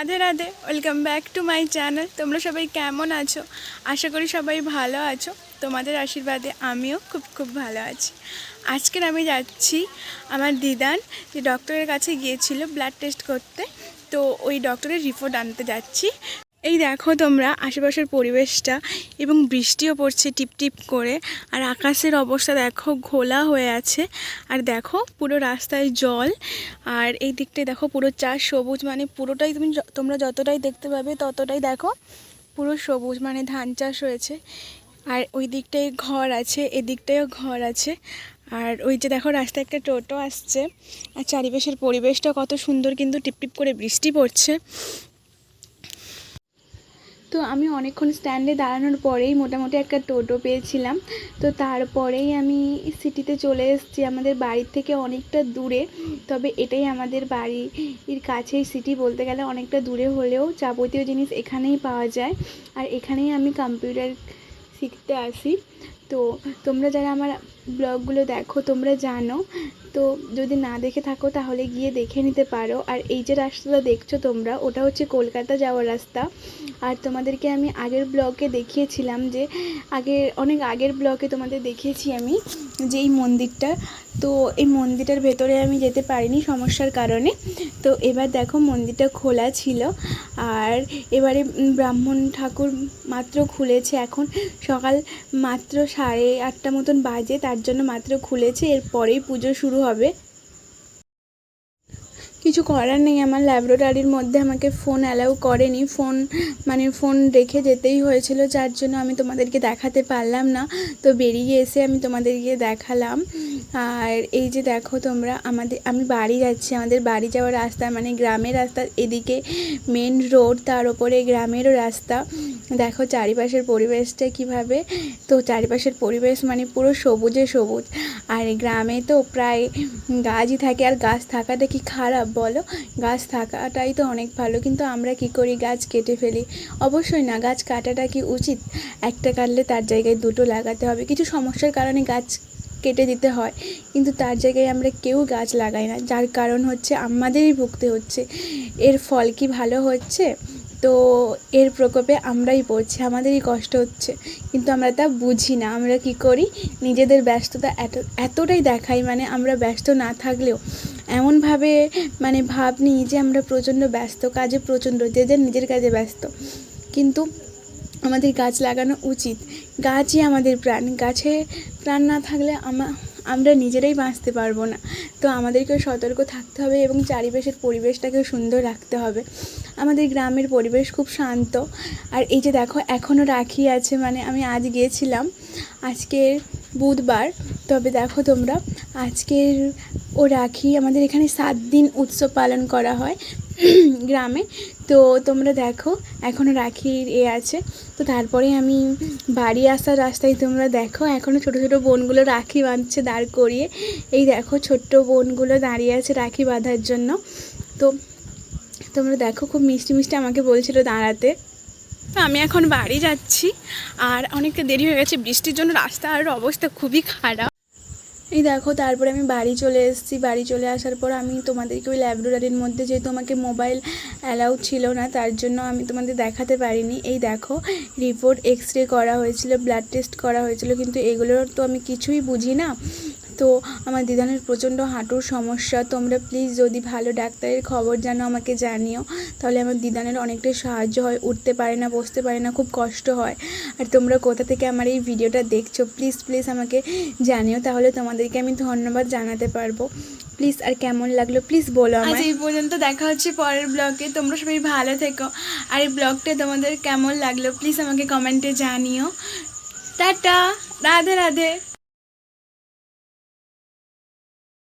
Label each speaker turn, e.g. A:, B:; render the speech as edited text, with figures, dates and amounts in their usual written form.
A: Radhe Radhe, welcome back to my channel. তোমরা সবাই কেমন আছো? আশা করি সবাই ভালো আছো। তোমাদের আশীর্বাদে আমিও খুব খুব ভালো আছি। আজকের আমি যাচ্ছি আমার দিদান যে ডক্টরের কাছে গিয়েছিল ব্লাড টেস্ট করতে, তো ওই ডক্টরের রিপোর্ট আনতে যাচ্ছি। এই দেখো তোমরা আশেপাশের পরিবেশটা, এবং বৃষ্টিও পড়ছে টিপ টিপ করে, আর আকাশের অবস্থা দেখো ঘোলা হয়ে আছে। আর দেখো পুরো রাস্তায় জল, আর এই দিকটায় দেখো পুরো চাষ সবুজ, মানে পুরোটাই তোমরা যতটাই দেখতে পাবে ততটাই দেখো পুরো সবুজ, মানে ধান চাষ হয়েছে। আর ওই দিকটায় ঘর আছে, এদিকটায়ও ঘর আছে। আর ওই যে দেখো রাস্তায় একটা টোটো আসছে, আর চারিপাশের পরিবেশটা কত সুন্দর, কিন্তু টিপটিপ করে বৃষ্টি পড়ছে। তো আমি অনেকক্ষণ স্ট্যান্ডে দাঁড়ানোর পরেই মোটামুটি একটা টোটো পেয়েছিলাম। তো তারপরেই আমি সিটিতে চলে এসেছি, আমাদের বাড়ির থেকে অনেকটা দূরে। তবে এটাই আমাদের বাড়ির কাছেই সিটি, বলতে গেলে অনেকটা দূরে হলেও যাবতীয় জিনিস এখানেই পাওয়া যায়। আর এখানেই আমি কম্পিউটার শিখতে আসি। তো তোমরা যারা আমার ব্লগগুলো দেখো তোমরা জানো, তো যদি না দেখে থাকো তাহলে গিয়ে দেখে নিতে পারো। আর এই যে রাস্তাটা দেখছো তোমরা, ওটা হচ্ছে কলকাতা যাওয়ার রাস্তা। আর তোমাদেরকে আমি আগের ব্লগে দেখিয়েছিলাম যে অনেক আগের ব্লগে তোমাদের দেখিয়েছি আমি যে এই মন্দিরটা, তো এই মন্দিরটার ভেতরে আমি যেতে পারিনি সমস্যার কারণে। তো এবার দেখো মন্দিরটা খোলা ছিল, আর এবারে ব্রাহ্মণ ঠাকুর মাত্র খুলেছে, এখন সকাল মাত্র 8:30 মতন বাজে, তার জন্য মাত্র খুলেছে, এরপরেই পুজো শুরু হবে। কিছু করার নেই, আমার ল্যাবরেটরির মধ্যে আমাকে ফোন অ্যালাউ করেনি, ফোন রেখে যেতেই হয়েছিল, যার জন্য আমি তোমাদেরকে দেখাতে পারলাম না। তো বেরিয়ে এসে আমি তোমাদেরকে দেখালাম। আর এই যে দেখো তোমরা, আমি বাড়ি যাচ্ছি, আমাদের বাড়ি যাওয়ার রাস্তা, মানে গ্রামের রাস্তা, এদিকে মেন রোড, তার ওপরে গ্রামেরও রাস্তা। দেখো চারিপাশের পরিবেশটা কিভাবে, তো চারিপাশের পরিবেশ মানে পুরো সবুজে সবুজ। আর গ্রামে তো প্রায় গাছই থাকে, আর গাছ থাকাটা কি খারাপ বলো? গাছ থাকাটাই তো অনেক ভালো, কিন্তু আমরা কি করি, গাছ কেটে ফেলি। অবশ্যই না, গাছ কাটাটা কি উচিত? একটা কাটলে তার জায়গায় দুটো লাগাতে হবে, কিছু সমস্যার কারণে গাছ কেটে দিতে হয়, কিন্তু তার জায়গায় আমরা কেউ গাছ লাগাই না, যার কারণ হচ্ছে আমাদেরই ভুগতে হচ্ছে। এর ফল কি ভালো হচ্ছে? তো এর প্রকোপে আমরাই পড়ছি, আমাদেরই কষ্ট হচ্ছে, কিন্তু আমরা তা বুঝি না। আমরা কি করি, নিজেদের ব্যস্ততা এতটাই দেখাই, মানে আমরা ব্যস্ত না থাকলেও এমনভাবে মানে ভাব নিই যে আমরা প্রচণ্ড ব্যস্ত, কাজে প্রচণ্ড, যে যার নিজের কাজে ব্যস্ত। কিন্তু আমাদের গাছ লাগানো উচিত, গাছই আমাদের প্রাণ, গাছে প্রাণ না থাকলে আমরা নিজেরাই বাঁচতে পারবো না। তো আমাদেরকেও সতর্ক থাকতে হবে, এবং চারিপাশের পরিবেশটাকেও সুন্দর রাখতে হবে। আমাদের গ্রামের পরিবেশ খুব শান্ত। আর এই যে দেখো এখনও রাখি আছে, মানে আমি আজ গিয়েছিলাম, আজকের বুধবার, তবে দেখো তোমরা আজকের রাখি, আমাদের এখানে 7 দিন উৎসব পালন করা হয় গ্রামে। তো তোমরা দেখো এখনও রাখির আছে। তো তারপরে আমি বাড়ি আসার রাস্তায় তোমরা দেখো এখনও ছোটো ছোটো বোনগুলো রাখি বাঁধছে দাঁড় করিয়ে। এই দেখো ছোট্ট বোনগুলো দাঁড়িয়ে আছে রাখি বাঁধার জন্য। তো তোমরা দেখো খুব মিষ্টি মিষ্টি আমাকে বলছিল দাঁড়াতে। তো আমি এখন বাড়ি যাচ্ছি, আর অনেকটা দেরি হয়ে গেছে বৃষ্টির জন্য, রাস্তার অবস্থা খুবই খারাপ। এই দেখো তারপরে আমি বাড়ি চলে এসেছি। বাড়ি চলে আসার পর আমি তোমাদেরকে ওই ল্যাবরেটরির মধ্যে, যেহেতু আমাকে মোবাইল অ্যালাউ ছিল না তার জন্য আমি তোমাদের দেখাতে পারিনি। এই দেখো রিপোর্ট, এক্স-রে করা হয়েছিল, ব্লাড টেস্ট করা হয়েছিল, কিন্তু এগুলোর তো আমি কিছুই বুঝি না। তো আমার দিদানের প্রচণ্ড হাঁটুর সমস্যা। তোমরা প্লিজ যদি ভালো ডাক্তারের খবর জানো আমাকে জানিও, তাহলে আমার দিদানের অনেকটাই সাহায্য হয়। উঠতে পারে না, বসতে পারে না, খুব কষ্ট হয়। আর তোমরা কোথা থেকে আমার এই ভিডিওটা দেখছো প্লিজ প্লিজ আমাকে জানিও, তাহলে তোমাদেরকে আমি ধন্যবাদ জানাতে পারবো। প্লিজ, আর কেমন লাগলো প্লিজ বলো আমায়। আজ এই পর্যন্ত, দেখা হচ্ছে পরের ব্লগে। তোমরা সবাই ভালো থেকো, আর এই ব্লগটা তোমাদের কেমন লাগলো প্লিজ আমাকে কমেন্টে জানিও। টাটা, রাধে রাধে।